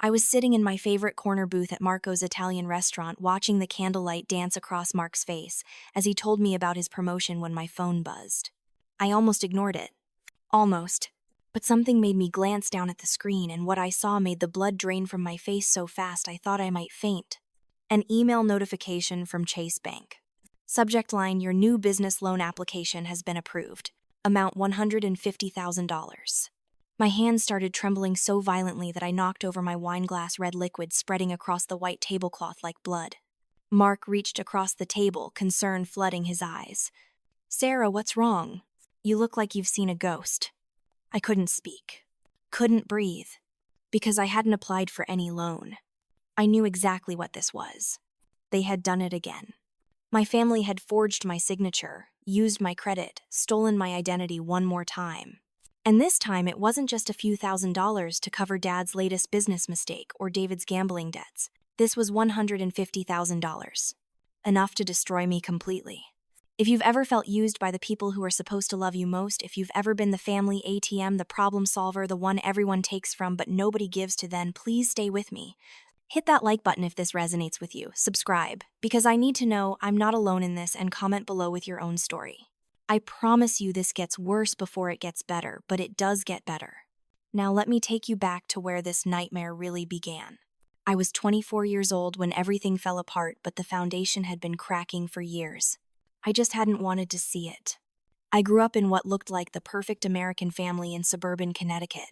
I was sitting in my favorite corner booth at Marco's Italian restaurant watching the candlelight dance across Mark's face as he told me about his promotion when my phone buzzed. I almost ignored it. Almost. But something made me glance down at the screen, and what I saw made the blood drain from my face so fast I thought I might faint. An email notification from Chase Bank. Subject line: Your new business loan application has been approved. Amount $150,000. My hands started trembling so violently that I knocked over my wine-glass red liquid spreading across the white tablecloth like blood. Mark reached across the table, concern flooding his eyes. "Sarah, what's wrong? You look like you've seen a ghost." I couldn't speak. Couldn't breathe. Because I hadn't applied for any loan. I knew exactly what this was. They had done it again. My family had forged my signature, used my credit, stolen my identity one more time. And this time it wasn't just a few $1,000s to cover Dad's latest business mistake or David's gambling debts. This was $150,000. Enough to destroy me completely. If you've ever felt used by the people who are supposed to love you most, if you've ever been the family ATM, the problem solver, the one everyone takes from but nobody gives to, then please stay with me. Hit that like button if this resonates with you. Subscribe, because I need to know I'm not alone in this, and comment below with your own story. I promise you this gets worse before it gets better, but it does get better. Now let me take you back to where this nightmare really began. I was 24 years old when everything fell apart, but the foundation had been cracking for years. I just hadn't wanted to see it. I grew up in what looked like the perfect American family in suburban Connecticut.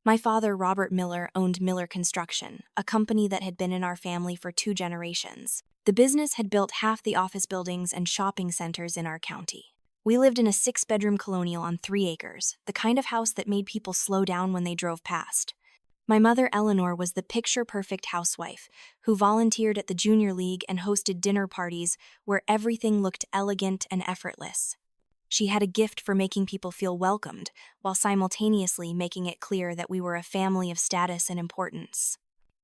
My father, Robert Miller, owned Miller Construction, a company that had been in our family for 2 generations. The business had built half the office buildings and shopping centers in our county. We lived in a 6-bedroom colonial on 3 acres, the kind of house that made people slow down when they drove past. My mother, Eleanor, was the picture-perfect housewife who volunteered at the junior league and hosted dinner parties where everything looked elegant and effortless. She had a gift for making people feel welcomed, while simultaneously making it clear that we were a family of status and importance.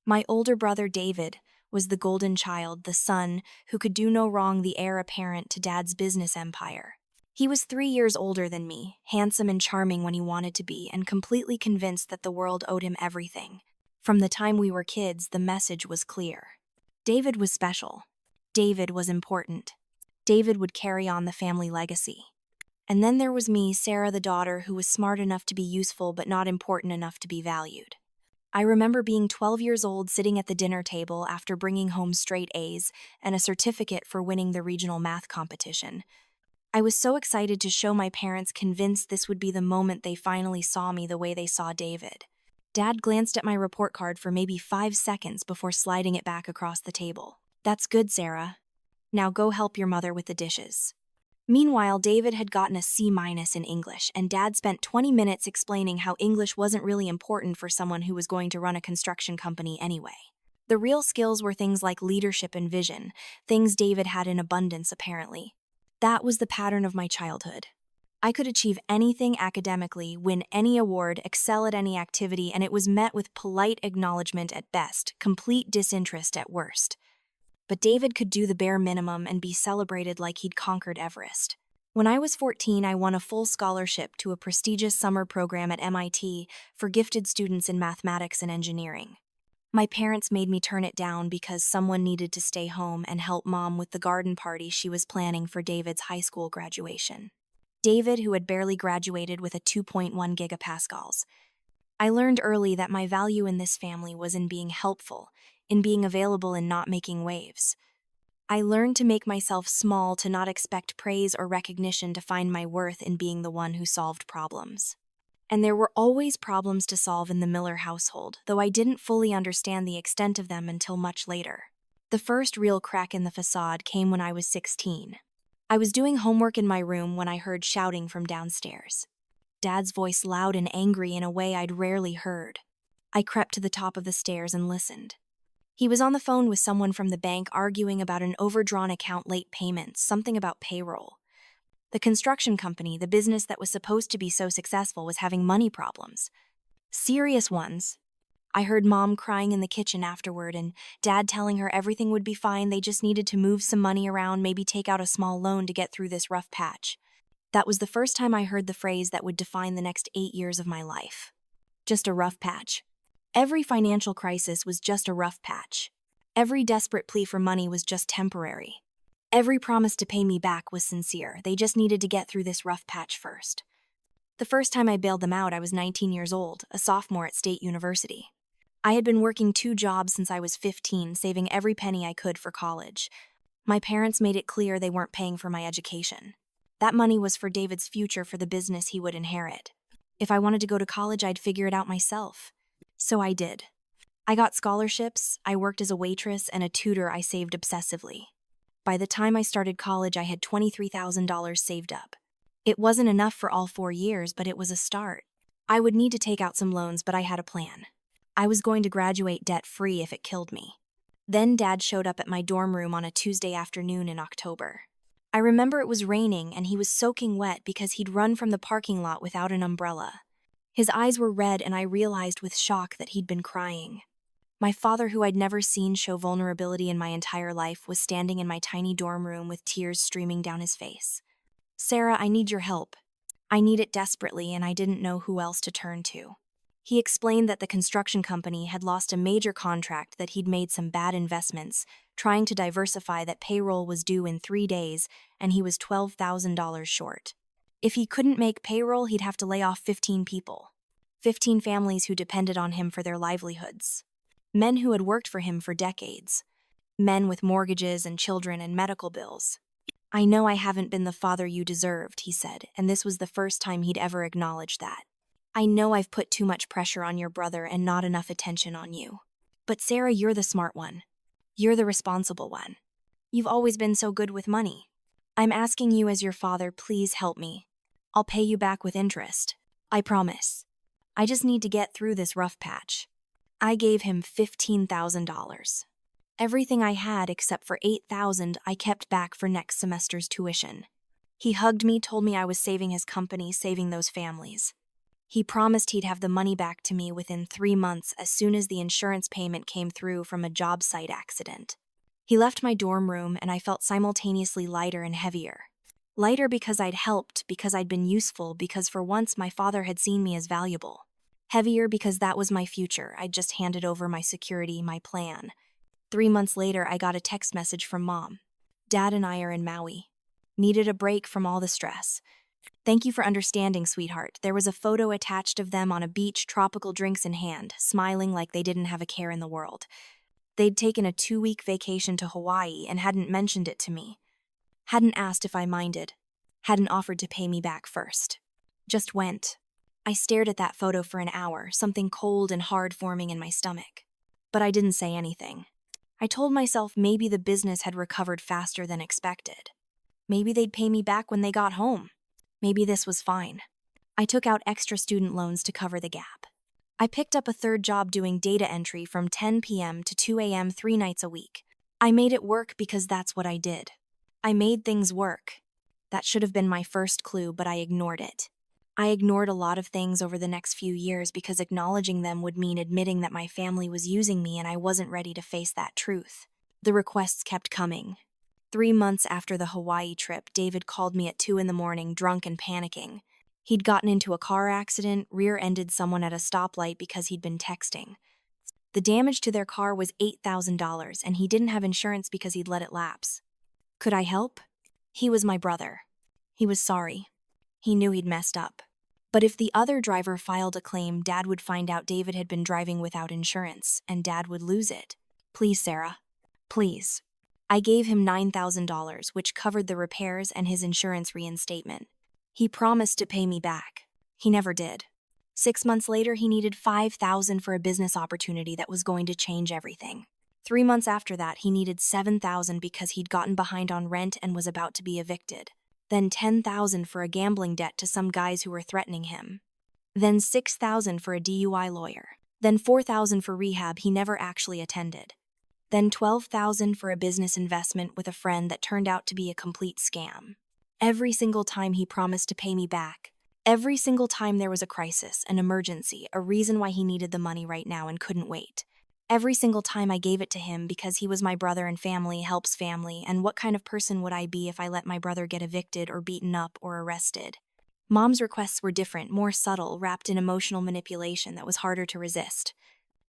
My older brother, David, was the golden child, the son who could do no wrong, the heir apparent to Dad's business empire. He was 3 years older than me, handsome and charming when he wanted to be, and completely convinced that the world owed him everything. From the time we were kids, the message was clear. David was special. David was important. David would carry on the family legacy. And then there was me, Sarah the daughter, who was smart enough to be useful but not important enough to be valued. I remember being 12 years old, sitting at the dinner table after bringing home straight A's and a certificate for winning the regional math competition. I was so excited to show my parents, convinced this would be the moment they finally saw me the way they saw David. Dad glanced at my report card for maybe 5 seconds before sliding it back across the table. "That's good, Sarah. Now go help your mother with the dishes." Meanwhile, David had gotten a C- in English, and Dad spent 20 minutes explaining how English wasn't really important for someone who was going to run a construction company anyway. The real skills were things like leadership and vision, things David had in abundance apparently. That was the pattern of my childhood. I could achieve anything academically, win any award, excel at any activity, and it was met with polite acknowledgement at best, complete disinterest at worst. But David could do the bare minimum and be celebrated like he'd conquered Everest. When I was 14, I won a full scholarship to a prestigious summer program at MIT for gifted students in mathematics and engineering. My parents made me turn it down because someone needed to stay home and help Mom with the garden party she was planning for David's high school graduation. David, who had barely graduated with a 2.1 gigapascals. I learned early that my value in this family was in being helpful, in being available and not making waves. I learned to make myself small, to not expect praise or recognition, to find my worth in being the one who solved problems. And there were always problems to solve in the Miller household, though I didn't fully understand the extent of them until much later. The first real crack in the facade came when I was 16. I was doing homework in my room when I heard shouting from downstairs. Dad's voice, loud and angry in a way I'd rarely heard. I crept to the top of the stairs and listened. He was on the phone with someone from the bank, arguing about an overdrawn account, late payments, something about payroll. The construction company, the business that was supposed to be so successful, was having money problems. Serious ones. I heard Mom crying in the kitchen afterward, and Dad telling her everything would be fine, they just needed to move some money around, maybe take out a small loan to get through this rough patch. That was the first time I heard the phrase that would define the next 8 years of my life. Just a rough patch. Every financial crisis was just a rough patch. Every desperate plea for money was just temporary. Every promise to pay me back was sincere. They just needed to get through this rough patch first. The first time I bailed them out, I was 19 years old, a sophomore at State University. I had been working 2 jobs since I was 15, saving every penny I could for college. My parents made it clear they weren't paying for my education. That money was for David's future, for the business he would inherit. If I wanted to go to college, I'd figure it out myself. So I did. I got scholarships, I worked as a waitress, and a tutor I saved obsessively. By the time I started college, I had $23,000 saved up. It wasn't enough for all 4 years, but it was a start. I would need to take out some loans, but I had a plan. I was going to graduate debt-free if it killed me. Then Dad showed up at my dorm room on a Tuesday afternoon in October. I remember it was raining and he was soaking wet because he'd run from the parking lot without an umbrella. His eyes were red and I realized with shock that he'd been crying. My father, who I'd never seen show vulnerability in my entire life, was standing in my tiny dorm room with tears streaming down his face. "Sarah, I need your help. I need it desperately, and I didn't know who else to turn to." He explained that the construction company had lost a major contract, that he'd made some bad investments, trying to diversify, that payroll was due in 3 days, and he was $12,000 short. If he couldn't make payroll, he'd have to lay off 15 people. 15 families who depended on him for their livelihoods. Men who had worked for him for decades. Men with mortgages and children and medical bills. "I know I haven't been the father you deserved," he said, and this was the first time he'd ever acknowledged that. "I know I've put too much pressure on your brother and not enough attention on you. But Sarah, you're the smart one. You're the responsible one. You've always been so good with money. I'm asking you as your father, please help me. I'll pay you back with interest. I promise. I just need to get through this rough patch." I gave him $15,000. Everything I had except for $8,000 I kept back for next semester's tuition. He hugged me, told me I was saving his company, saving those families. He promised he'd have the money back to me within 3 months as soon as the insurance payment came through from a job site accident. He left my dorm room and I felt simultaneously lighter and heavier. Lighter because I'd helped, because I'd been useful, because for once my father had seen me as valuable. Heavier because that was my future. I'd just handed over my security, my plan. 3 months later, I got a text message from Mom. "Dad and I are in Maui. Needed a break from all the stress. Thank you for understanding, sweetheart." There was a photo attached of them on a beach, tropical drinks in hand, smiling like they didn't have a care in the world. They'd taken a 2-week vacation to Hawaii and hadn't mentioned it to me. Hadn't asked if I minded. Hadn't offered to pay me back first. Just went. I stared at that photo for an hour, something cold and hard forming in my stomach. But I didn't say anything. I told myself maybe the business had recovered faster than expected. Maybe they'd pay me back when they got home. Maybe this was fine. I took out extra student loans to cover the gap. I picked up a 3rd job doing data entry from 10 p.m. to 2 a.m. 3 nights a week. I made it work because that's what I did. I made things work. That should have been my first clue, but I ignored it. I ignored a lot of things over the next few years because acknowledging them would mean admitting that my family was using me, and I wasn't ready to face that truth. The requests kept coming. 3 months after the Hawaii trip, David called me at 2 a.m, drunk and panicking. He'd gotten into a car accident, rear-ended someone at a stoplight because he'd been texting. The damage to their car was $8,000, and he didn't have insurance because he'd let it lapse. Could I help? He was my brother. He was sorry. He knew he'd messed up. But if the other driver filed a claim, Dad would find out David had been driving without insurance, and Dad would lose it. "Please, Sarah. Please." I gave him $9,000, which covered the repairs and his insurance reinstatement. He promised to pay me back. He never did. 6 months later, he needed $5,000 for a business opportunity that was going to change everything. 3 months after that, he needed $7,000 because he'd gotten behind on rent and was about to be evicted. Then $10,000 for a gambling debt to some guys who were threatening him. Then $6,000 for a DUI lawyer. Then $4,000 for rehab he never actually attended. Then $12,000 for a business investment with a friend that turned out to be a complete scam. Every single time he promised to pay me back. Every single time there was a crisis, an emergency, a reason why he needed the money right now and couldn't wait. Every single time I gave it to him because he was my brother and family helps family, and what kind of person would I be if I let my brother get evicted or beaten up or arrested? Mom's requests were different, more subtle, wrapped in emotional manipulation that was harder to resist.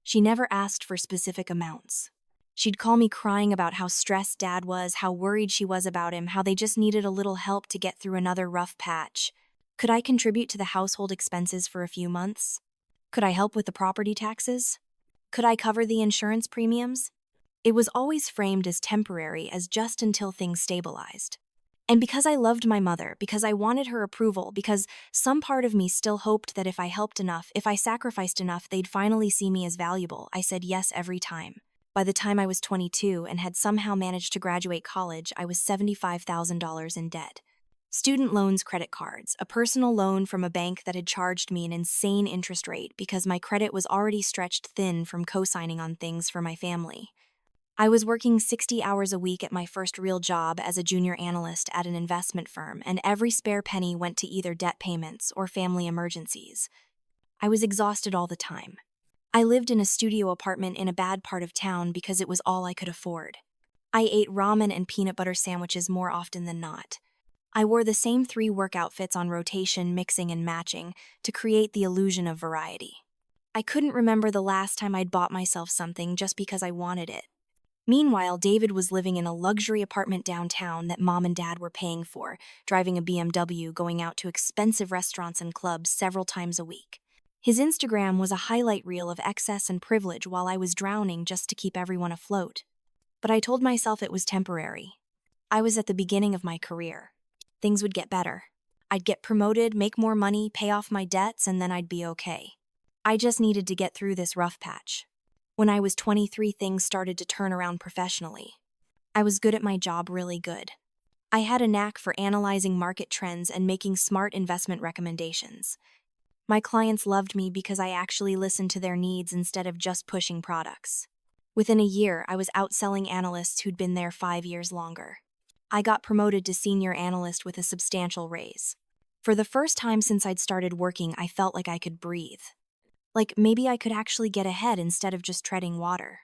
She never asked for specific amounts. She'd call me crying about how stressed Dad was, how worried she was about him, how they just needed a little help to get through another rough patch. Could I contribute to the household expenses for a few months? Could I help with the property taxes? Could I cover the insurance premiums? It was always framed as temporary, as just until things stabilized. And because I loved my mother, because I wanted her approval, because some part of me still hoped that if I helped enough, if I sacrificed enough, they'd finally see me as valuable, I said yes every time. By the time I was 22 and had somehow managed to graduate college, I was $75,000 in debt. Student loans, credit cards, a personal loan from a bank that had charged me an insane interest rate because my credit was already stretched thin from co-signing on things for my family. I was working 60 hours a week at my first real job as a junior analyst at an investment firm, and every spare penny went to either debt payments or family emergencies. I was exhausted all the time. I lived in a studio apartment in a bad part of town because it was all I could afford. I ate ramen and peanut butter sandwiches more often than not. I wore the same 3 work outfits on rotation, mixing and matching, to create the illusion of variety. I couldn't remember the last time I'd bought myself something just because I wanted it. Meanwhile, David was living in a luxury apartment downtown that Mom and Dad were paying for, driving a BMW, going out to expensive restaurants and clubs several times a week. His Instagram was a highlight reel of excess and privilege while I was drowning just to keep everyone afloat. But I told myself it was temporary. I was at the beginning of my career. Things would get better. I'd get promoted, make more money, pay off my debts, and then I'd be okay. I just needed to get through this rough patch. When I was 23, things started to turn around professionally. I was good at my job, really good. I had a knack for analyzing market trends and making smart investment recommendations. My clients loved me because I actually listened to their needs instead of just pushing products. Within a year, I was outselling analysts who'd been there 5 years longer. I got promoted to senior analyst with a substantial raise. For the first time since I'd started working, I felt like I could breathe. Like maybe I could actually get ahead instead of just treading water.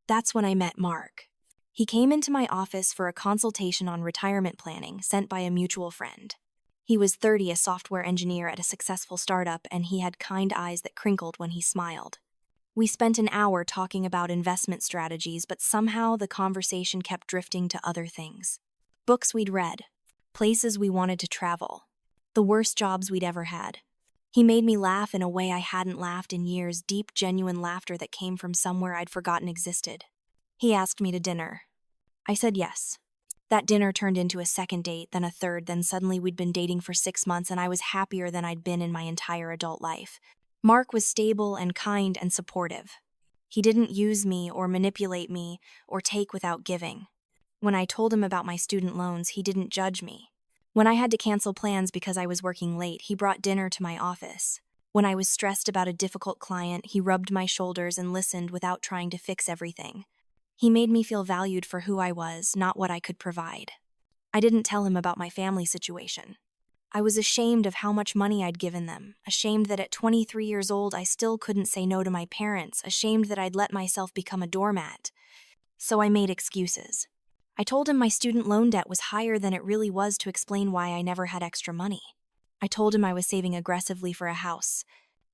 That's when I met Mark. He came into my office for a consultation on retirement planning sent by a mutual friend. He was 30, a software engineer at a successful startup, and he had kind eyes that crinkled when he smiled. We spent an hour talking about investment strategies, but somehow the conversation kept drifting to other things. Books we'd read, places we wanted to travel, the worst jobs we'd ever had. He made me laugh in a way I hadn't laughed in years, deep, genuine laughter that came from somewhere I'd forgotten existed. He asked me to dinner. I said yes. That dinner turned into a second date, then a third, then suddenly we'd been dating for 6 months and I was happier than I'd been in my entire adult life. Mark was stable and kind and supportive. He didn't use me or manipulate me or take without giving. When I told him about my student loans, he didn't judge me. When I had to cancel plans because I was working late, he brought dinner to my office. When I was stressed about a difficult client, he rubbed my shoulders and listened without trying to fix everything. He made me feel valued for who I was, not what I could provide. I didn't tell him about my family situation. I was ashamed of how much money I'd given them, ashamed that at 23 years old I still couldn't say no to my parents, ashamed that I'd let myself become a doormat. So I made excuses. I told him my student loan debt was higher than it really was to explain why I never had extra money. I told him I was saving aggressively for a house.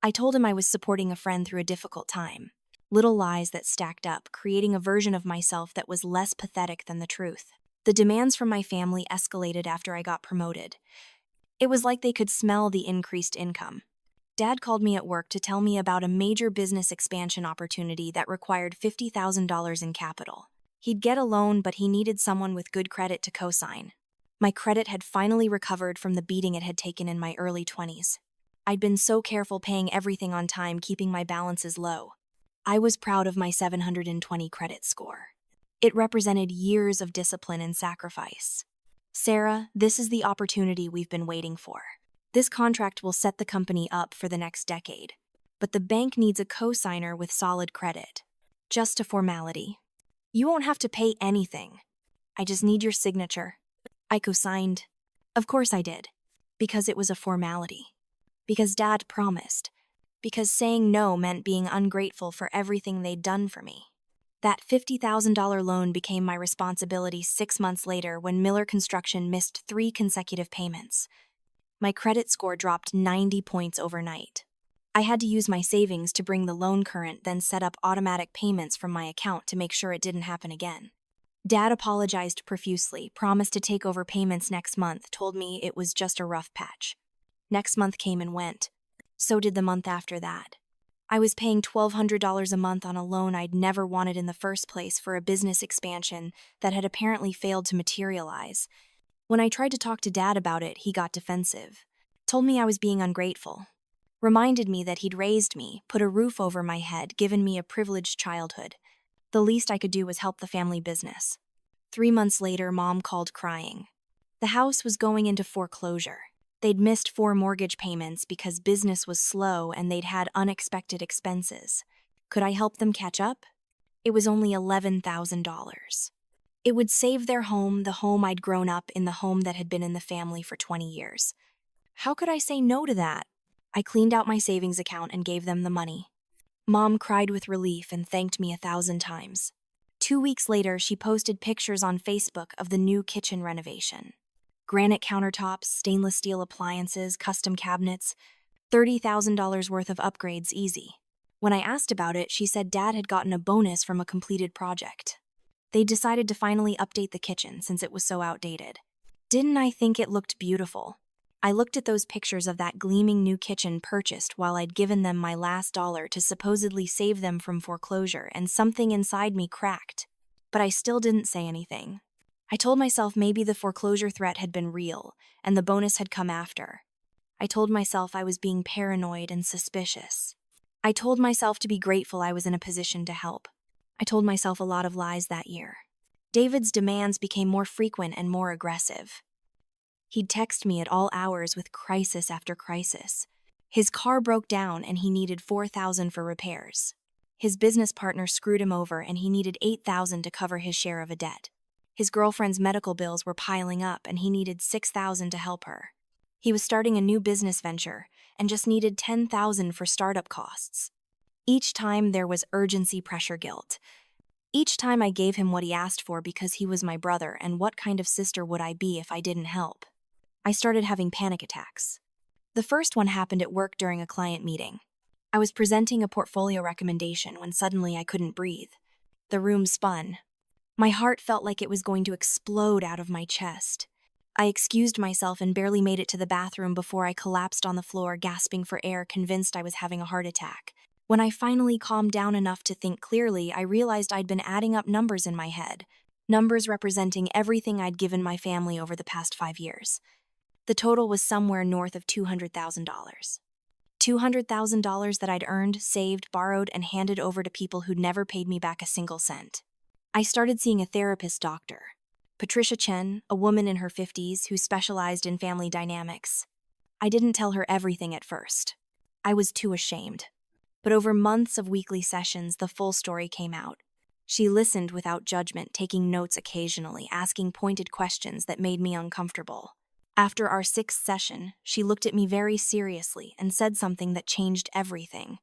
I told him I was supporting a friend through a difficult time. Little lies that stacked up, creating a version of myself that was less pathetic than the truth. The demands from my family escalated after I got promoted. It was like they could smell the increased income. Dad called me at work to tell me about a major business expansion opportunity that required $50,000 in capital. He'd get a loan, but he needed someone with good credit to co-sign. My credit had finally recovered from the beating it had taken in my early 20s. I'd been so careful paying everything on time, keeping my balances low. I was proud of my 720 credit score. It represented years of discipline and sacrifice. Sarah, this is the opportunity we've been waiting for. This contract will set the company up for the next decade. But the bank needs a co-signer with solid credit. Just a formality. You won't have to pay anything. I just need your signature. I co-signed. Of course I did. Because it was a formality. Because Dad promised. Because saying no meant being ungrateful for everything they'd done for me. That $50,000 loan became my responsibility 6 months later when Miller Construction missed 3 consecutive payments. My credit score dropped 90 points overnight. I had to use my savings to bring the loan current, then set up automatic payments from my account to make sure it didn't happen again. Dad apologized profusely, promised to take over payments next month, told me it was just a rough patch. Next month came and went. So did the month after that. I was paying $1,200 a month on a loan I'd never wanted in the first place for a business expansion that had apparently failed to materialize. When I tried to talk to Dad about it, he got defensive. Told me I was being ungrateful. Reminded me that he'd raised me, put a roof over my head, given me a privileged childhood. The least I could do was help the family business. 3 months later, Mom called crying. The house was going into foreclosure. They'd missed 4 mortgage payments because business was slow and they'd had unexpected expenses. Could I help them catch up? It was only $11,000. It would save their home, the home I'd grown up in, the home that had been in the family for 20 years. How could I say no to that? I cleaned out my savings account and gave them the money. Mom cried with relief and thanked me 1,000 times. 2 weeks later, she posted pictures on Facebook of the new kitchen renovation. Granite countertops, stainless steel appliances, custom cabinets, $30,000 worth of upgrades easy. When I asked about it, she said Dad had gotten a bonus from a completed project. They decided to finally update the kitchen since it was so outdated. Didn't I think it looked beautiful? I looked at those pictures of that gleaming new kitchen purchased while I'd given them my last dollar to supposedly save them from foreclosure, and something inside me cracked. But I still didn't say anything. I told myself maybe the foreclosure threat had been real, and the bonus had come after. I told myself I was being paranoid and suspicious. I told myself to be grateful I was in a position to help. I told myself a lot of lies that year. David's demands became more frequent and more aggressive. He'd text me at all hours with crisis after crisis. His car broke down and he needed $4,000 for repairs. His business partner screwed him over and he needed $8,000 to cover his share of a debt. His girlfriend's medical bills were piling up and he needed $6,000 to help her. He was starting a new business venture and just needed $10,000 for startup costs. Each time there was urgency, pressure, guilt. Each time I gave him what he asked for because he was my brother, and what kind of sister would I be if I didn't help? I started having panic attacks. The first one happened at work during a client meeting. I was presenting a portfolio recommendation when suddenly I couldn't breathe. The room spun. My heart felt like it was going to explode out of my chest. I excused myself and barely made it to the bathroom before I collapsed on the floor, gasping for air, convinced I was having a heart attack. When I finally calmed down enough to think clearly, I realized I'd been adding up numbers in my head, numbers representing everything I'd given my family over the past 5 years. The total was somewhere north of $200,000. $200,000 that I'd earned, saved, borrowed, and handed over to people who'd never paid me back a single cent. I started seeing a therapist doctor, Patricia Chen, a woman in her 50s who specialized in family dynamics. I didn't tell her everything at first. I was too ashamed. But over months of weekly sessions, the full story came out. She listened without judgment, taking notes occasionally, asking pointed questions that made me uncomfortable. After our 6th session, she looked at me very seriously and said something that changed everything.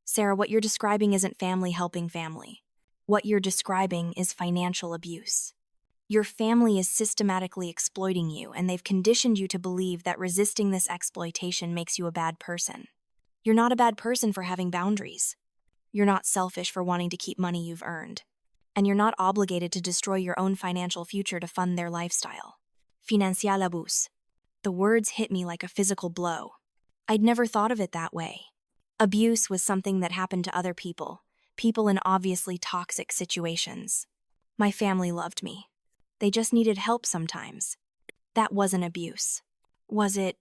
"Sarah, what you're describing isn't family helping family. What you're describing is financial abuse. Your family is systematically exploiting you, and they've conditioned you to believe that resisting this exploitation makes you a bad person. You're not a bad person for having boundaries. You're not selfish for wanting to keep money you've earned. And you're not obligated to destroy your own financial future to fund their lifestyle." Financial abuse. The words hit me like a physical blow. I'd never thought of it that way. Abuse was something that happened to other people in obviously toxic situations. My family loved me. They just needed help sometimes. That wasn't abuse. Was it?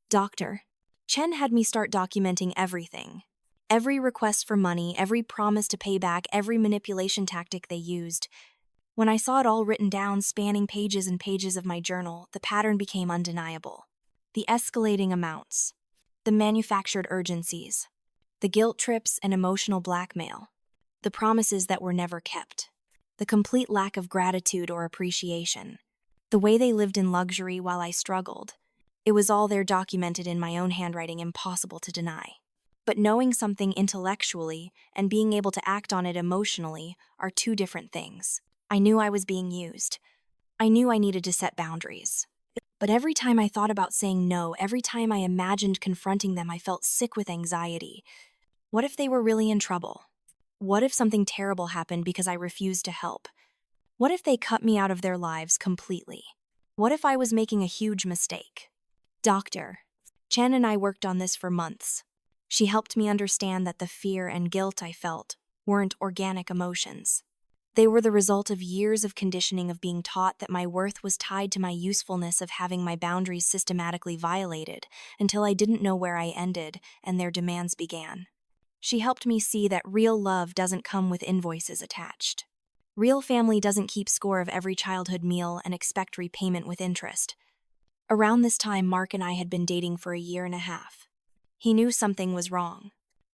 Doctor Chen had me start documenting everything. Every request for money, every promise to pay back, every manipulation tactic they used. When I saw it all written down, spanning pages and pages of my journal, the pattern became undeniable. The escalating amounts, the manufactured urgencies, the guilt trips and emotional blackmail, the promises that were never kept, the complete lack of gratitude or appreciation, the way they lived in luxury while I struggled. It was all there, documented in my own handwriting, impossible to deny. But knowing something intellectually and being able to act on it emotionally are two different things. I knew I was being used. I knew I needed to set boundaries. But every time I thought about saying no, every time I imagined confronting them, I felt sick with anxiety. What if they were really in trouble? What if something terrible happened because I refused to help? What if they cut me out of their lives completely? What if I was making a huge mistake? Doctor Chen and I worked on this for months. She helped me understand that the fear and guilt I felt weren't organic emotions. They were the result of years of conditioning, of being taught that my worth was tied to my usefulness, of having my boundaries systematically violated until I didn't know where I ended and their demands began. She helped me see that real love doesn't come with invoices attached. Real family doesn't keep score of every childhood meal and expect repayment with interest. Around this time, Mark and I had been dating for a year and a half. He knew something was wrong.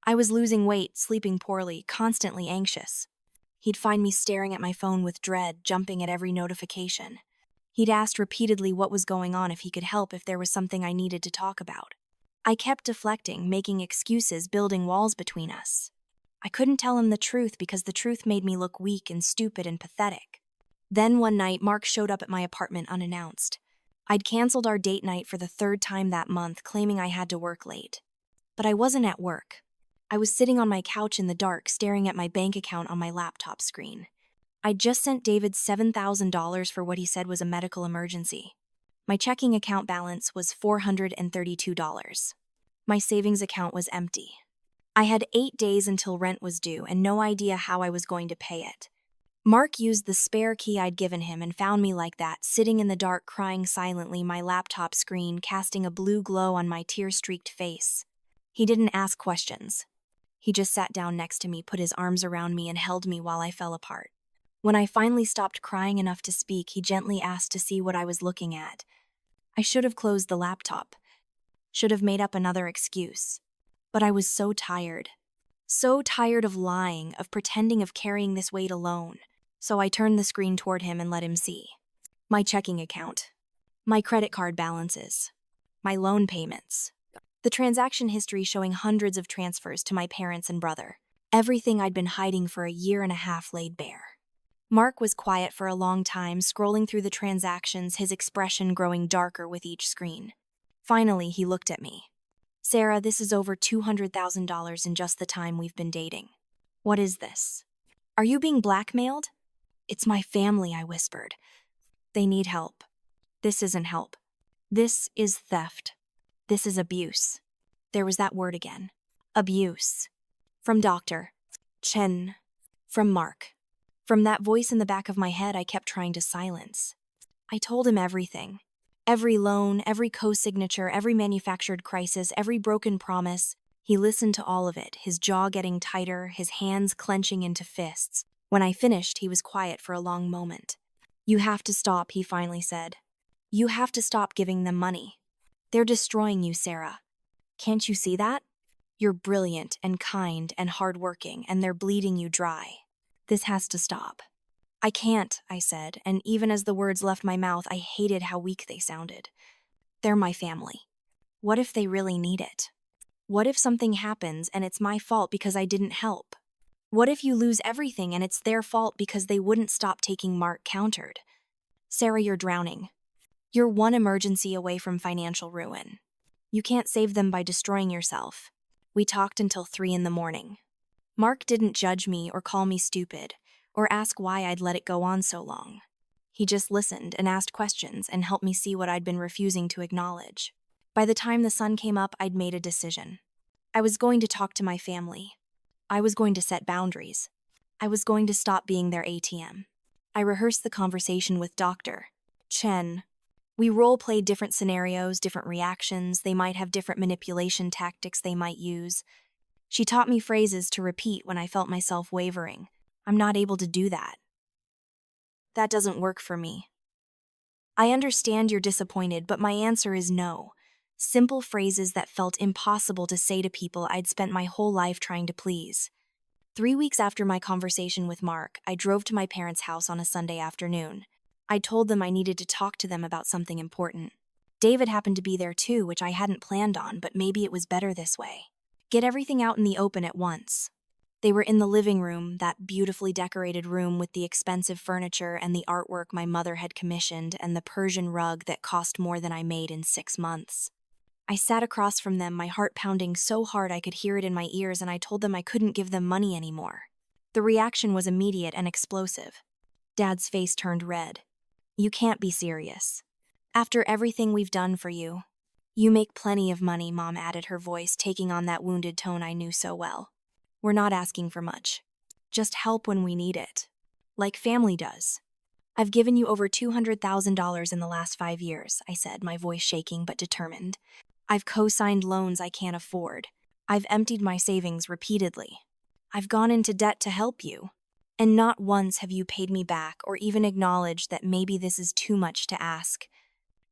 I was losing weight, sleeping poorly, constantly anxious. He'd find me staring at my phone with dread, jumping at every notification. He'd asked repeatedly what was going on, if he could help, if there was something I needed to talk about. I kept deflecting, making excuses, building walls between us. I couldn't tell him the truth because the truth made me look weak and stupid and pathetic. Then one night, Mark showed up at my apartment unannounced. I'd canceled our date night for the third time that month, claiming I had to work late. But I wasn't at work. I was sitting on my couch in the dark, staring at my bank account on my laptop screen. I'd just sent David $7,000 for what he said was a medical emergency. My checking account balance was $432. My savings account was empty. I had 8 days until rent was due and no idea how I was going to pay it. Mark used the spare key I'd given him and found me like that, sitting in the dark, crying silently, my laptop screen casting a blue glow on my tear-streaked face. He didn't ask questions. He just sat down next to me, put his arms around me, and held me while I fell apart. When I finally stopped crying enough to speak, he gently asked to see what I was looking at. I should have closed the laptop. Should have made up another excuse. But I was so tired. So tired of lying, of pretending, of carrying this weight alone. So I turned the screen toward him and let him see. My checking account. My credit card balances. My loan payments. The transaction history showing hundreds of transfers to my parents and brother. Everything I'd been hiding for a year and a half laid bare. Mark was quiet for a long time, scrolling through the transactions, his expression growing darker with each screen. Finally, he looked at me. "Sarah, this is over $200,000 in just the time we've been dating. What is this? Are you being blackmailed?" "It's my family," I whispered. "They need help." "This isn't help. This is theft. This is abuse." There was that word again. Abuse. From Dr. Chen. From Mark. From that voice in the back of my head I kept trying to silence. I told him everything. Every loan, every co-signature, every manufactured crisis, every broken promise. He listened to all of it, his jaw getting tighter, his hands clenching into fists. When I finished, he was quiet for a long moment. "You have to stop," he finally said. "You have to stop giving them money. They're destroying you, Sarah. Can't you see that? You're brilliant and kind and hardworking, and they're bleeding you dry. This has to stop." "I can't," I said, and even as the words left my mouth, I hated how weak they sounded. They're my family. What if they really need it? What if something happens and it's my fault because I didn't help? What if you lose everything and it's their fault because they wouldn't stop taking?" Mark countered. "Sarah, you're drowning. You're one emergency away from financial ruin. You can't save them by destroying yourself." We talked until 3 in the morning. Mark didn't judge me or call me stupid or ask why I'd let it go on so long. He just listened and asked questions and helped me see what I'd been refusing to acknowledge. By the time the sun came up, I'd made a decision. I was going to talk to my family. I was going to set boundaries. I was going to stop being their ATM. I rehearsed the conversation with Dr. Chen. We role-played different scenarios, different reactions. They might have different manipulation tactics they might use. She taught me phrases to repeat when I felt myself wavering. "I'm not able to do that. That doesn't work for me. I understand you're disappointed, but my answer is no." Simple phrases that felt impossible to say to people I'd spent my whole life trying to please. 3 weeks after my conversation with Mark, I drove to my parents' house on a Sunday afternoon. I told them I needed to talk to them about something important. David happened to be there too, which I hadn't planned on, but maybe it was better this way. Get everything out in the open at once. They were in the living room, that beautifully decorated room with the expensive furniture and the artwork my mother had commissioned and the Persian rug that cost more than I made in 6 months. I sat across from them, my heart pounding so hard I could hear it in my ears, and I told them I couldn't give them money anymore. The reaction was immediate and explosive. Dad's face turned red. "You can't be serious. After everything we've done for you." "You make plenty of money," Mom added, her voice taking on that wounded tone I knew so well. "We're not asking for much. Just help when we need it. Like family does." "I've given you over $200,000 in the last 5 years," I said, my voice shaking but determined. "I've co-signed loans I can't afford. I've emptied my savings repeatedly. I've gone into debt to help you. And not once have you paid me back or even acknowledged that maybe this is too much to ask."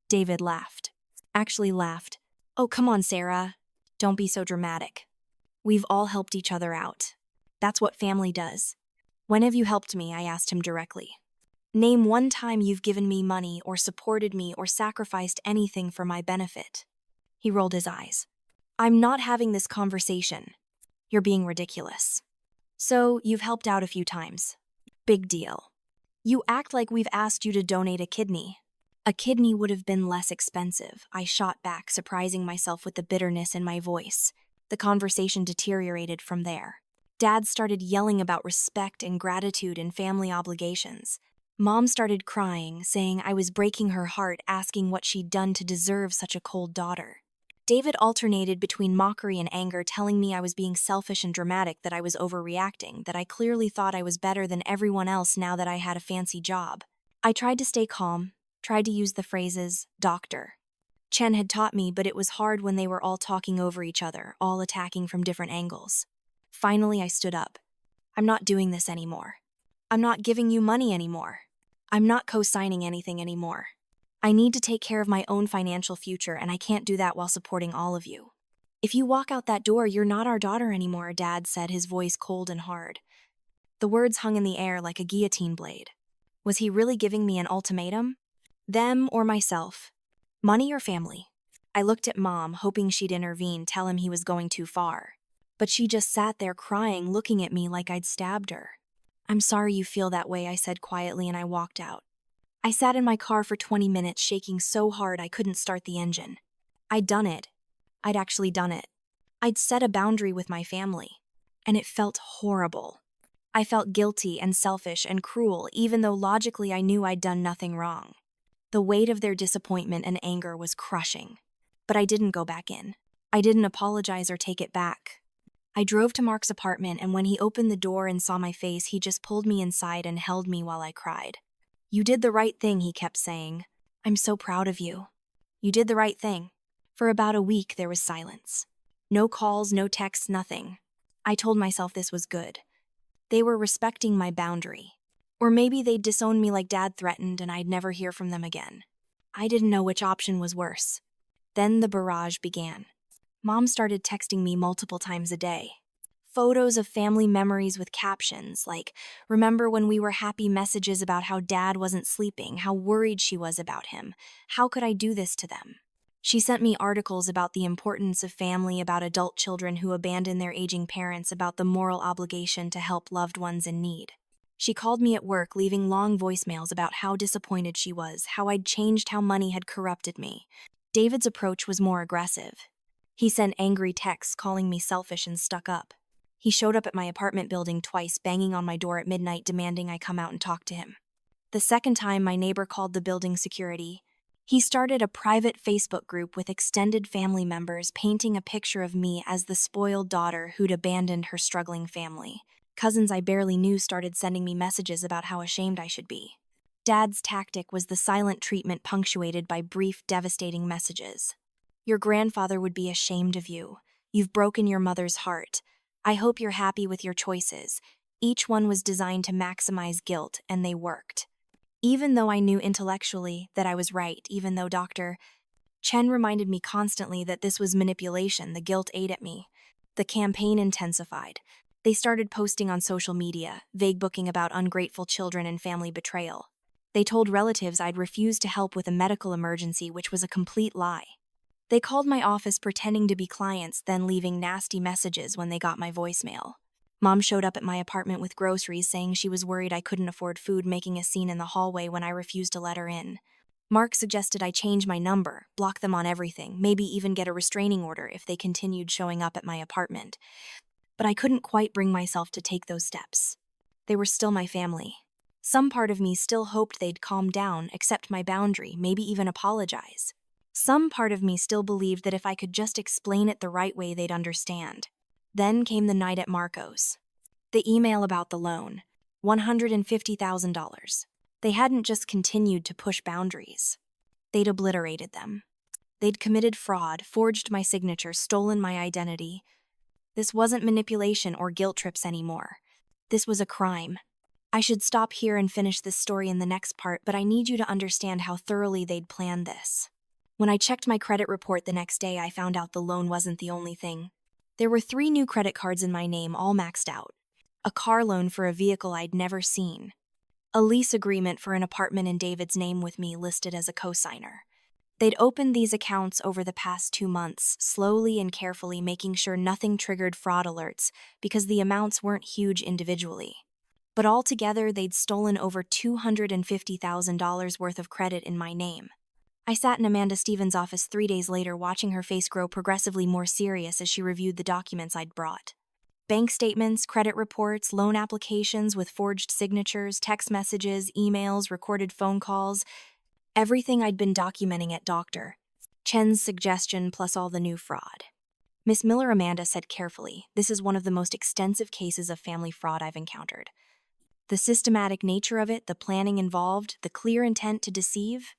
David laughed. Actually laughed. "Oh, come on, Sarah. Don't be so dramatic. We've all helped each other out. That's what family does." "When have you helped me?" I asked him directly. "Name one time you've given me money or supported me or sacrificed anything for my benefit." He rolled his eyes. "I'm not having this conversation. You're being ridiculous." "So, you've helped out a few times. Big deal. You act like we've asked you to donate a kidney." "A kidney would have been less expensive," I shot back, surprising myself with the bitterness in my voice. The conversation deteriorated from there. Dad started yelling about respect and gratitude and family obligations. Mom started crying, saying I was breaking her heart, asking what she'd done to deserve such a cold daughter. David alternated between mockery and anger, telling me I was being selfish and dramatic, that I was overreacting, that I clearly thought I was better than everyone else now that I had a fancy job. I tried to stay calm, tried to use the phrases, "doctor." Chen had taught me, but it was hard when they were all talking over each other, all attacking from different angles. Finally, I stood up. "I'm not doing this anymore. I'm not giving you money anymore. I'm not co-signing anything anymore. I need to take care of my own financial future, and I can't do that while supporting all of you. If you walk out that door, you're not our daughter anymore," Dad said, his voice cold and hard. The words hung in the air like a guillotine blade. Was he really giving me an ultimatum? Them or myself? Money or family? I looked at Mom, hoping she'd intervene, tell him he was going too far. But she just sat there crying, looking at me like I'd stabbed her. "I'm sorry you feel that way," I said quietly, and I walked out. I sat in my car for 20 minutes, shaking so hard I couldn't start the engine. I'd done it. I'd actually done it. I'd set a boundary with my family. And it felt horrible. I felt guilty and selfish and cruel, even though logically I knew I'd done nothing wrong. The weight of their disappointment and anger was crushing. But I didn't go back in. I didn't apologize or take it back. I drove to Mark's apartment, and when he opened the door and saw my face, he just pulled me inside and held me while I cried. "You did the right thing," he kept saying. "I'm so proud of you. You did the right thing." For about a week, there was silence. No calls, no texts, nothing. I told myself this was good. They were respecting my boundary. Or maybe they'd disown me like Dad threatened, and I'd never hear from them again. I didn't know which option was worse. Then the barrage began. Mom started texting me multiple times a day. Photos of family memories with captions like, "Remember when we were happy," messages about how Dad wasn't sleeping, how worried she was about him. How could I do this to them? She sent me articles about the importance of family, about adult children who abandon their aging parents, about the moral obligation to help loved ones in need. She called me at work, leaving long voicemails about how disappointed she was, how I'd changed, how money had corrupted me. David's approach was more aggressive. He sent angry texts calling me selfish and stuck up. He showed up at my apartment building twice, banging on my door at midnight, demanding I come out and talk to him. The second time, my neighbor called the building security. He started a private Facebook group with extended family members, painting a picture of me as the spoiled daughter who'd abandoned her struggling family. Cousins I barely knew started sending me messages about how ashamed I should be. Dad's tactic was the silent treatment, punctuated by brief, devastating messages. "Your grandfather would be ashamed of you. You've broken your mother's heart. I hope you're happy with your choices." Each one was designed to maximize guilt, and they worked. Even though I knew intellectually that I was right, even though Dr. Chen reminded me constantly that this was manipulation, the guilt ate at me. The campaign intensified. They started posting on social media, vague booking about ungrateful children and family betrayal. They told relatives I'd refused to help with a medical emergency, which was a complete lie. They called my office pretending to be clients, then leaving nasty messages when they got my voicemail. Mom showed up at my apartment with groceries, saying she was worried I couldn't afford food, making a scene in the hallway when I refused to let her in. Mark suggested I change my number, block them on everything, maybe even get a restraining order if they continued showing up at my apartment. But I couldn't quite bring myself to take those steps. They were still my family. Some part of me still hoped they'd calm down, accept my boundary, maybe even apologize. Some part of me still believed that if I could just explain it the right way, they'd understand. Then came the night at Marco's. The email about the loan, $150,000. They hadn't just continued to push boundaries. They'd obliterated them. They'd committed fraud, forged my signature, stolen my identity. This wasn't manipulation or guilt trips anymore. This was a crime. I should stop here and finish this story in the next part, but I need you to understand how thoroughly they'd planned this. When I checked my credit report the next day, I found out the loan wasn't the only thing. There were 3 new credit cards in my name, all maxed out. A car loan for a vehicle I'd never seen. A lease agreement for an apartment in David's name with me listed as a co-signer. They'd opened these accounts over the past 2 months, slowly and carefully, making sure nothing triggered fraud alerts because the amounts weren't huge individually. But altogether, they'd stolen over $250,000 worth of credit in my name. I sat in Amanda Stevens' office 3 days later, watching her face grow progressively more serious as she reviewed the documents I'd brought. Bank statements, credit reports, loan applications with forged signatures, text messages, emails, recorded phone calls, everything I'd been documenting at Dr. Chen's suggestion plus all the new fraud. Miss Miller, Amanda said carefully, "This is one of the most extensive cases of family fraud I've encountered. The systematic nature of it, the planning involved, the clear intent to deceive.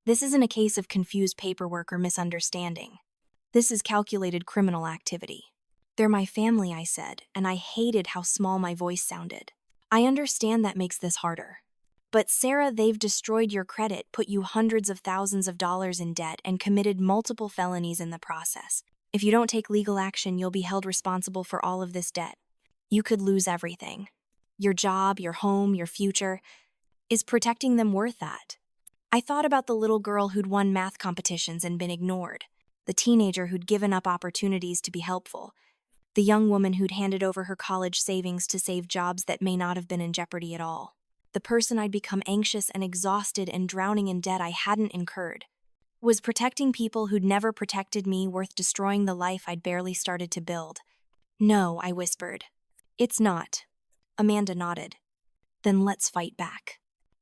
This isn't a case of confused paperwork or misunderstanding. This is calculated criminal activity." "They're my family," I said, and I hated how small my voice sounded. "I understand that makes this harder. But Sarah, they've destroyed your credit, put you hundreds of thousands of dollars in debt, and committed multiple felonies in the process. If you don't take legal action, you'll be held responsible for all of this debt. You could lose everything. Your job, your home, your future. Is protecting them worth that?" I thought about the little girl who'd won math competitions and been ignored, the teenager who'd given up opportunities to be helpful, the young woman who'd handed over her college savings to save jobs that may not have been in jeopardy at all. The person I'd become anxious and exhausted and drowning in debt I hadn't incurred. Was protecting people who'd never protected me worth destroying the life I'd barely started to build? "No," I whispered. "It's not." Amanda nodded. "Then let's fight back."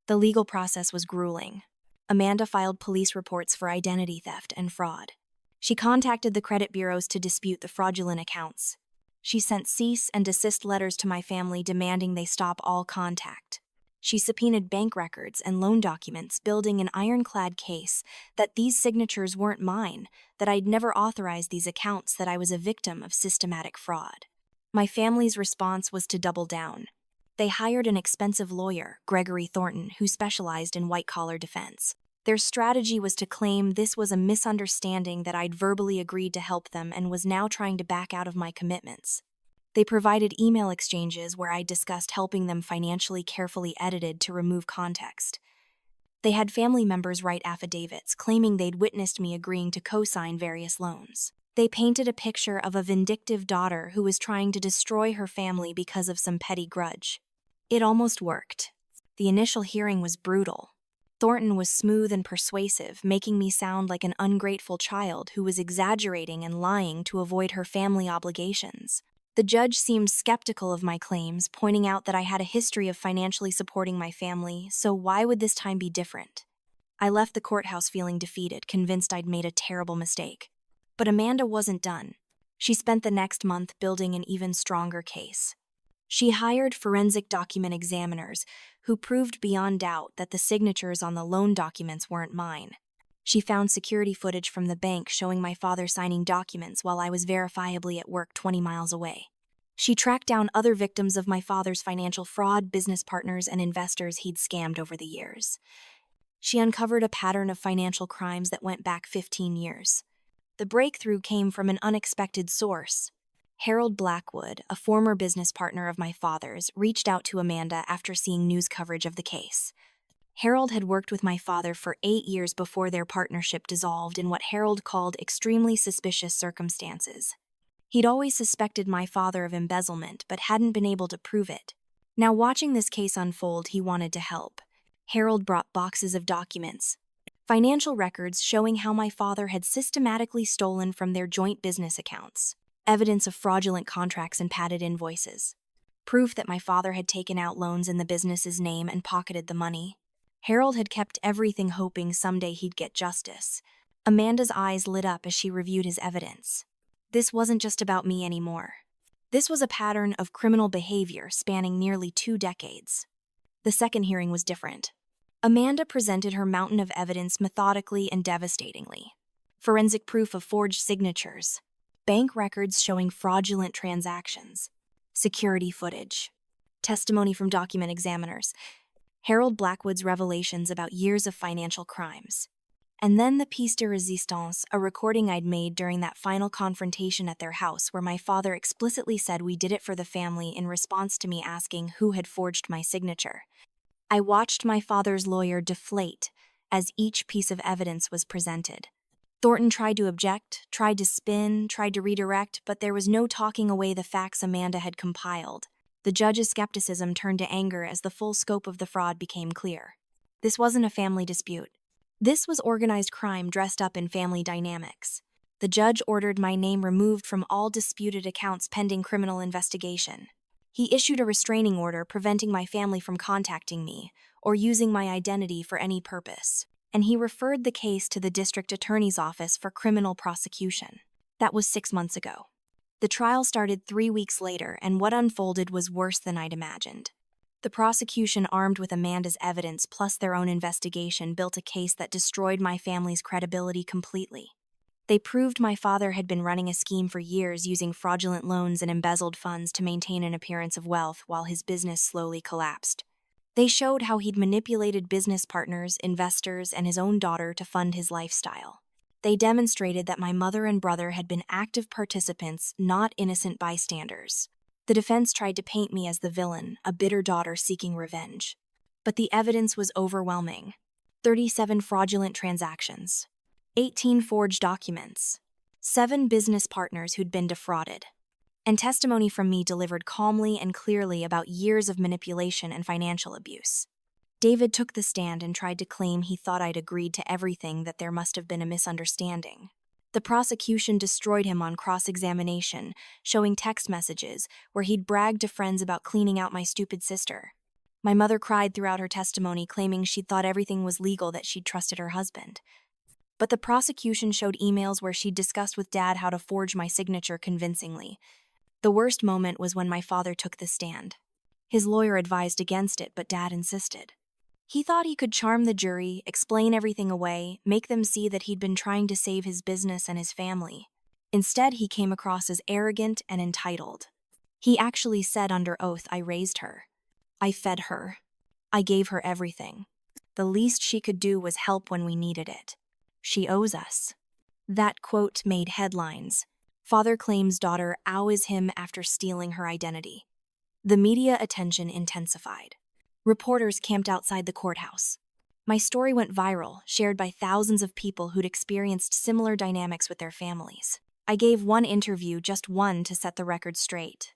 The legal process was grueling. Amanda filed police reports for identity theft and fraud. She contacted the credit bureaus to dispute the fraudulent accounts. She sent cease and desist letters to my family demanding they stop all contact. She subpoenaed bank records and loan documents, building an ironclad case that these signatures weren't mine, that I'd never authorized these accounts, that I was a victim of systematic fraud. My family's response was to double down. They hired an expensive lawyer, Gregory Thornton, who specialized in white-collar defense. Their strategy was to claim this was a misunderstanding, that I'd verbally agreed to help them and was now trying to back out of my commitments. They provided email exchanges where I discussed helping them financially, carefully edited to remove context. They had family members write affidavits claiming they'd witnessed me agreeing to co-sign various loans. They painted a picture of a vindictive daughter who was trying to destroy her family because of some petty grudge. It almost worked. The initial hearing was brutal. Thornton was smooth and persuasive, making me sound like an ungrateful child who was exaggerating and lying to avoid her family obligations. The judge seemed skeptical of my claims, pointing out that I had a history of financially supporting my family, so why would this time be different? I left the courthouse feeling defeated, convinced I'd made a terrible mistake. But Amanda wasn't done. She spent the next month building an even stronger case. She hired forensic document examiners who proved beyond doubt that the signatures on the loan documents weren't mine. She found security footage from the bank showing my father signing documents while I was verifiably at work 20 miles away. She tracked down other victims of my father's financial fraud, business partners, and investors he'd scammed over the years. She uncovered a pattern of financial crimes that went back 15 years. The breakthrough came from an unexpected source. Harold Blackwood, a former business partner of my father's, reached out to Amanda after seeing news coverage of the case. Harold had worked with my father for 8 years before their partnership dissolved in what Harold called extremely suspicious circumstances. He'd always suspected my father of embezzlement, but hadn't been able to prove it. Now, watching this case unfold, he wanted to help. Harold brought boxes of documents, financial records showing how my father had systematically stolen from their joint business accounts, evidence of fraudulent contracts and padded invoices, proof that my father had taken out loans in the business's name and pocketed the money. Harold had kept everything, hoping someday he'd get justice. Amanda's eyes lit up as she reviewed his evidence. This wasn't just about me anymore. This was a pattern of criminal behavior spanning nearly 2 decades. The second hearing was different. Amanda presented her mountain of evidence methodically and devastatingly. Forensic proof of forged signatures, bank records showing fraudulent transactions, security footage, testimony from document examiners, Harold Blackwood's revelations about years of financial crimes. And then the piece de resistance, a recording I'd made during that final confrontation at their house where my father explicitly said we did it for the family in response to me asking who had forged my signature. I watched my father's lawyer deflate as each piece of evidence was presented. Thornton tried to object, tried to spin, tried to redirect, but there was no talking away the facts Amanda had compiled. The judge's skepticism turned to anger as the full scope of the fraud became clear. This wasn't a family dispute. This was organized crime dressed up in family dynamics. The judge ordered my name removed from all disputed accounts pending criminal investigation. He issued a restraining order preventing my family from contacting me or using my identity for any purpose, and he referred the case to the district attorney's office for criminal prosecution. That was 6 months ago. The trial started 3 weeks later, and what unfolded was worse than I'd imagined. The prosecution, armed with Amanda's evidence plus their own investigation, built a case that destroyed my family's credibility completely. They proved my father had been running a scheme for years using fraudulent loans and embezzled funds to maintain an appearance of wealth while his business slowly collapsed. They showed how he'd manipulated business partners, investors, and his own daughter to fund his lifestyle. They demonstrated that my mother and brother had been active participants, not innocent bystanders. The defense tried to paint me as the villain, a bitter daughter seeking revenge. But the evidence was overwhelming. 37 fraudulent transactions, 18 forged documents, 7 business partners who'd been defrauded, and testimony from me delivered calmly and clearly about years of manipulation and financial abuse. David took the stand and tried to claim he thought I'd agreed to everything, that there must have been a misunderstanding. The prosecution destroyed him on cross-examination, showing text messages where he'd bragged to friends about cleaning out my stupid sister. My mother cried throughout her testimony, claiming she'd thought everything was legal, that she'd trusted her husband. But the prosecution showed emails where she'd discussed with Dad how to forge my signature convincingly. The worst moment was when my father took the stand. His lawyer advised against it, but Dad insisted. He thought he could charm the jury, explain everything away, make them see that he'd been trying to save his business and his family. Instead, he came across as arrogant and entitled. He actually said under oath I raised her. I fed her. I gave her everything. The least she could do was help when we needed it. She owes us. That quote made headlines. Father claims daughter ows him after stealing her identity. The media attention intensified. Reporters camped outside the courthouse. My story went viral, shared by thousands of people who'd experienced similar dynamics with their families. I gave one interview, just one, to set the record straight.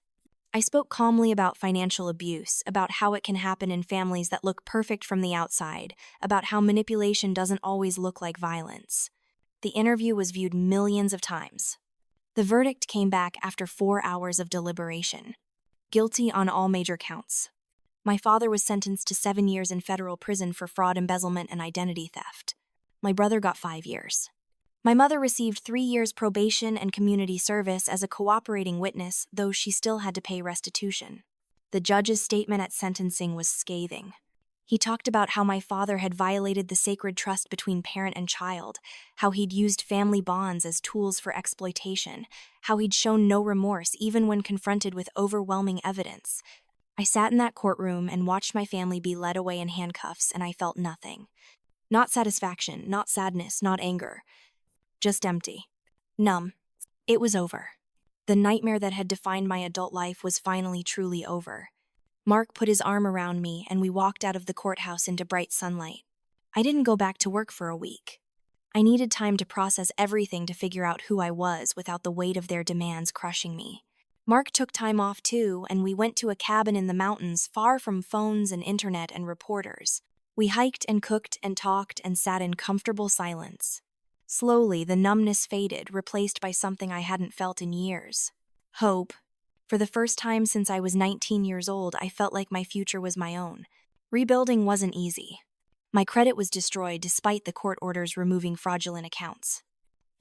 I spoke calmly about financial abuse, about how it can happen in families that look perfect from the outside, about how manipulation doesn't always look like violence. The interview was viewed millions of times. The verdict came back after 4 hours of deliberation. Guilty on all major counts. My father was sentenced to 7 years in federal prison for fraud, embezzlement, and identity theft. My brother got 5 years. My mother received 3 years probation and community service as a cooperating witness, though she still had to pay restitution. The judge's statement at sentencing was scathing. He talked about how my father had violated the sacred trust between parent and child, how he'd used family bonds as tools for exploitation, how he'd shown no remorse even when confronted with overwhelming evidence. I sat in that courtroom and watched my family be led away in handcuffs, and I felt nothing. Not satisfaction, not sadness, not anger. Just empty. Numb. It was over. The nightmare that had defined my adult life was finally truly over. Mark put his arm around me, and we walked out of the courthouse into bright sunlight. I didn't go back to work for a week. I needed time to process everything to figure out who I was without the weight of their demands crushing me. Mark took time off too, and we went to a cabin in the mountains far from phones and internet and reporters. We hiked and cooked and talked and sat in comfortable silence. Slowly, the numbness faded, replaced by something I hadn't felt in years. Hope. For the first time since I was 19 years old, I felt like my future was my own. Rebuilding wasn't easy. My credit was destroyed despite the court orders removing fraudulent accounts.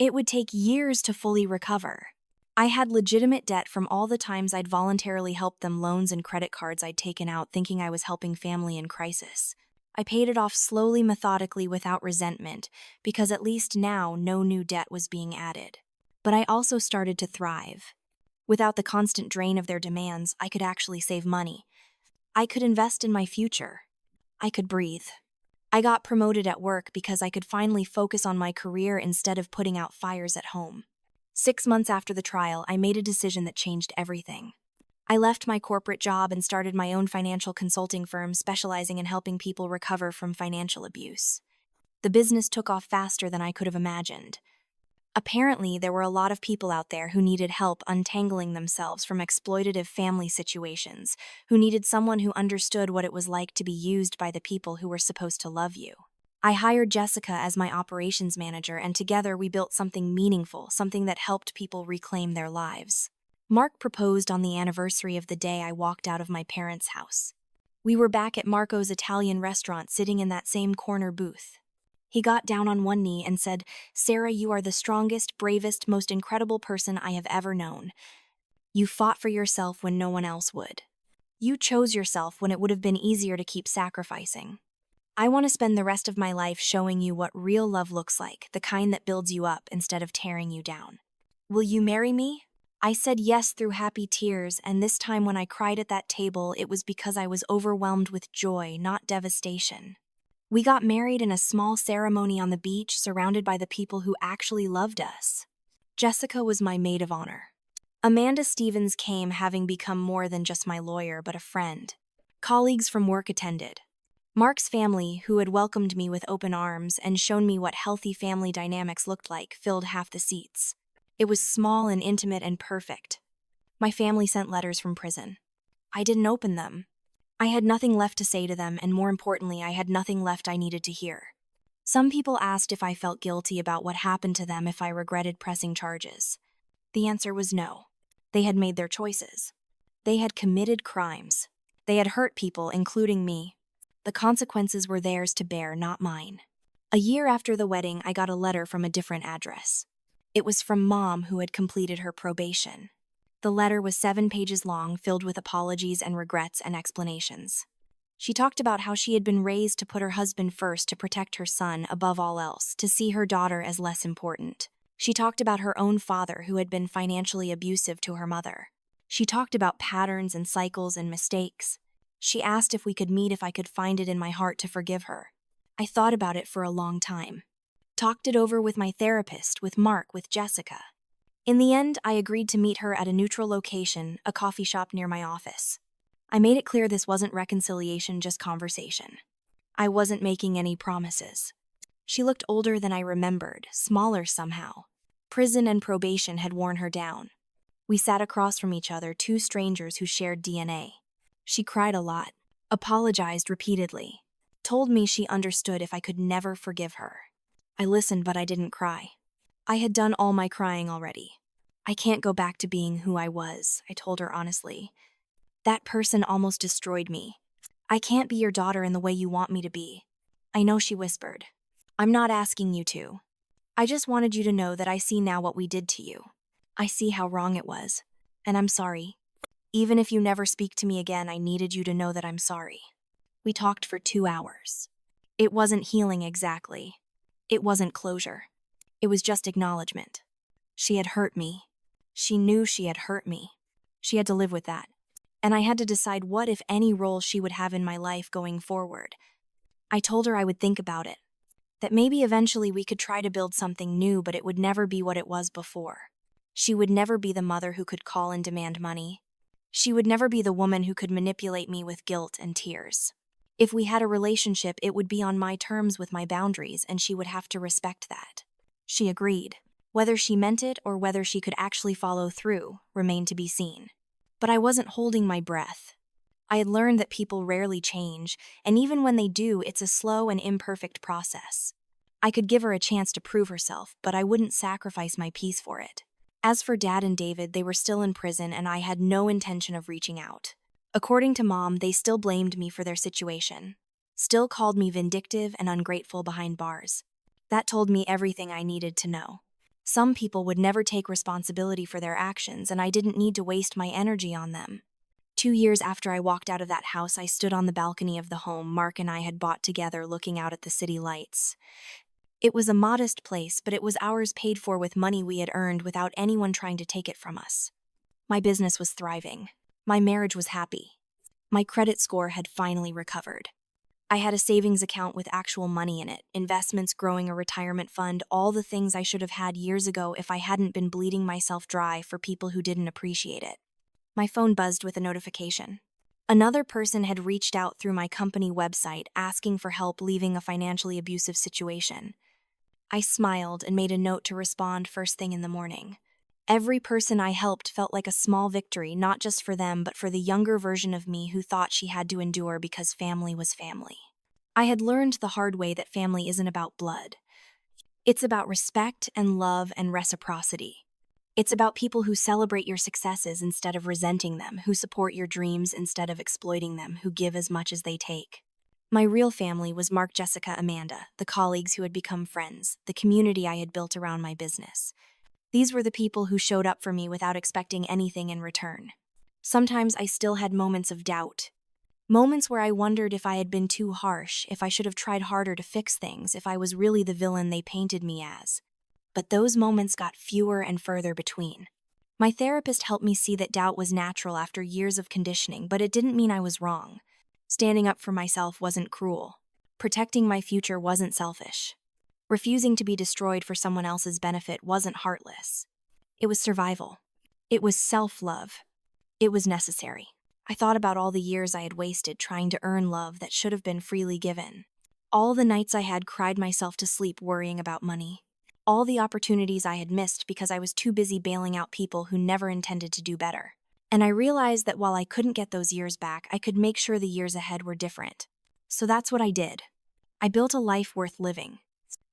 It would take years to fully recover. I had legitimate debt from all the times I'd voluntarily helped them, loans and credit cards I'd taken out thinking I was helping family in crisis. I paid it off slowly, methodically, without resentment, because at least now no new debt was being added. But I also started to thrive. Without the constant drain of their demands, I could actually save money. I could invest in my future. I could breathe. I got promoted at work because I could finally focus on my career instead of putting out fires at home. 6 months after the trial, I made a decision that changed everything. I left my corporate job and started my own financial consulting firm specializing in helping people recover from financial abuse. The business took off faster than I could have imagined. Apparently, there were a lot of people out there who needed help untangling themselves from exploitative family situations, who needed someone who understood what it was like to be used by the people who were supposed to love you. I hired Jessica as my operations manager, and together we built something meaningful, something that helped people reclaim their lives. Mark proposed on the anniversary of the day I walked out of my parents' house. We were back at Marco's Italian restaurant, sitting in that same corner booth. He got down on one knee and said, "Sarah, you are the strongest, bravest, most incredible person I have ever known. You fought for yourself when no one else would. You chose yourself when it would have been easier to keep sacrificing. I want to spend the rest of my life showing you what real love looks like, the kind that builds you up instead of tearing you down. Will you marry me?" I said yes through happy tears, and this time when I cried at that table, it was because I was overwhelmed with joy, not devastation. We got married in a small ceremony on the beach, surrounded by the people who actually loved us. Jessica was my maid of honor. Amanda Stevens came, having become more than just my lawyer, but a friend. Colleagues from work attended. Mark's family, who had welcomed me with open arms and shown me what healthy family dynamics looked like, filled half the seats. It was small and intimate and perfect. My family sent letters from prison. I didn't open them. I had nothing left to say to them, and more importantly, I had nothing left I needed to hear. Some people asked if I felt guilty about what happened to them, if I regretted pressing charges. The answer was no. They had made their choices. They had committed crimes. They had hurt people, including me. The consequences were theirs to bear, not mine. A year after the wedding, I got a letter from a different address. It was from Mom, who had completed her probation. The letter was 7 pages long, filled with apologies and regrets and explanations. She talked about how she had been raised to put her husband first, to protect her son above all else, to see her daughter as less important. She talked about her own father, who had been financially abusive to her mother. She talked about patterns and cycles and mistakes. She asked if we could meet, if I could find it in my heart to forgive her. I thought about it for a long time. Talked it over with my therapist, with Mark, with Jessica. In the end, I agreed to meet her at a neutral location, a coffee shop near my office. I made it clear this wasn't reconciliation, just conversation. I wasn't making any promises. She looked older than I remembered, smaller somehow. Prison and probation had worn her down. We sat across from each other, two strangers who shared DNA. She cried a lot, apologized repeatedly, told me she understood if I could never forgive her. I listened, but I didn't cry. I had done all my crying already. I can't go back to being who I was, I told her honestly. That person almost destroyed me. I can't be your daughter in the way you want me to be. I know, she whispered. I'm not asking you to. I just wanted you to know that I see now what we did to you. I see how wrong it was, and I'm sorry. Even if you never speak to me again, I needed you to know that I'm sorry. We talked for 2 hours. It wasn't healing exactly. It wasn't closure. It was just acknowledgement. She had hurt me. She knew she had hurt me. She had to live with that. And I had to decide what, if any, role she would have in my life going forward. I told her I would think about it. That maybe eventually we could try to build something new, but it would never be what it was before. She would never be the mother who could call and demand money. She would never be the woman who could manipulate me with guilt and tears. If we had a relationship, it would be on my terms with my boundaries, and she would have to respect that. She agreed. Whether she meant it or whether she could actually follow through remained to be seen. But I wasn't holding my breath. I had learned that people rarely change, and even when they do, it's a slow and imperfect process. I could give her a chance to prove herself, but I wouldn't sacrifice my peace for it. As for Dad and David, they were still in prison, and I had no intention of reaching out. According to Mom, they still blamed me for their situation, still called me vindictive and ungrateful behind bars. That told me everything I needed to know. Some people would never take responsibility for their actions, and I didn't need to waste my energy on them. 2 years after I walked out of that house, I stood on the balcony of the home Mark and I had bought together, looking out at the city lights. It was a modest place, but it was ours, paid for with money we had earned without anyone trying to take it from us. My business was thriving. My marriage was happy. My credit score had finally recovered. I had a savings account with actual money in it, investments growing, a retirement fund, all the things I should have had years ago if I hadn't been bleeding myself dry for people who didn't appreciate it. My phone buzzed with a notification. Another person had reached out through my company website asking for help leaving a financially abusive situation. I smiled and made a note to respond first thing in the morning. Every person I helped felt like a small victory, not just for them, but for the younger version of me who thought she had to endure because family was family. I had learned the hard way that family isn't about blood. It's about respect and love and reciprocity. It's about people who celebrate your successes instead of resenting them, who support your dreams instead of exploiting them, who give as much as they take. My real family was Mark, Jessica, Amanda, the colleagues who had become friends, the community I had built around my business. These were the people who showed up for me without expecting anything in return. Sometimes I still had moments of doubt. Moments where I wondered if I had been too harsh, if I should have tried harder to fix things, if I was really the villain they painted me as. But those moments got fewer and further between. My therapist helped me see that doubt was natural after years of conditioning, but it didn't mean I was wrong. Standing up for myself wasn't cruel. Protecting my future wasn't selfish. Refusing to be destroyed for someone else's benefit wasn't heartless. It was survival. It was self-love. It was necessary. I thought about all the years I had wasted trying to earn love that should have been freely given. All the nights I had cried myself to sleep worrying about money. All the opportunities I had missed because I was too busy bailing out people who never intended to do better. And I realized that while I couldn't get those years back, I could make sure the years ahead were different. So that's what I did. I built a life worth living.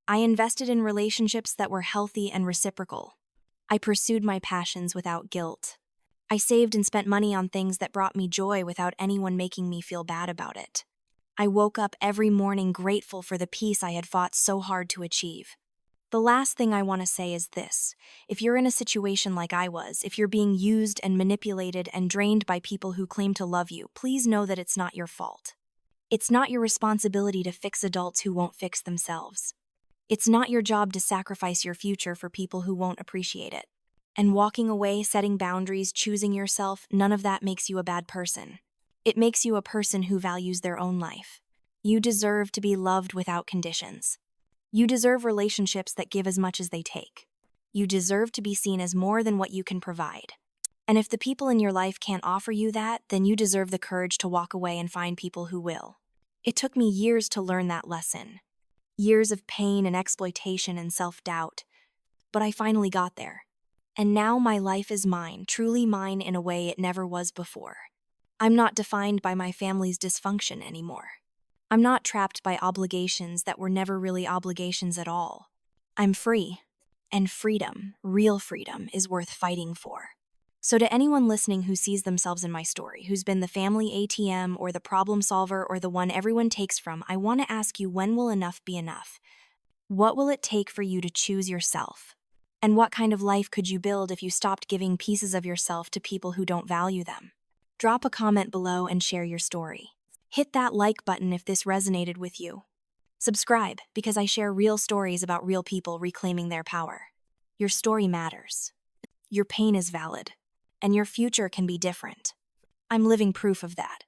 I invested in relationships that were healthy and reciprocal. I pursued my passions without guilt. I saved and spent money on things that brought me joy without anyone making me feel bad about it. I woke up every morning grateful for the peace I had fought so hard to achieve. The last thing I want to say is this: if you're in a situation like I was, if you're being used and manipulated and drained by people who claim to love you, please know that it's not your fault. It's not your responsibility to fix adults who won't fix themselves. It's not your job to sacrifice your future for people who won't appreciate it. And walking away, setting boundaries, choosing yourself, none of that makes you a bad person. It makes you a person who values their own life. You deserve to be loved without conditions. You deserve relationships that give as much as they take. You deserve to be seen as more than what you can provide. And if the people in your life can't offer you that, then you deserve the courage to walk away and find people who will. It took me years to learn that lesson. Years of pain and exploitation and self-doubt. But I finally got there. And now my life is mine, truly mine in a way it never was before. I'm not defined by my family's dysfunction anymore. I'm not trapped by obligations that were never really obligations at all. I'm free. And freedom, real freedom, is worth fighting for. So to anyone listening who sees themselves in my story, who's been the family ATM or the problem solver or the one everyone takes from, I want to ask you, when will enough be enough? What will it take for you to choose yourself? And what kind of life could you build if you stopped giving pieces of yourself to people who don't value them? Drop a comment below and share your story. Hit that like button if this resonated with you. Subscribe, because I share real stories about real people reclaiming their power. Your story matters. Your pain is valid. And your future can be different. I'm living proof of that.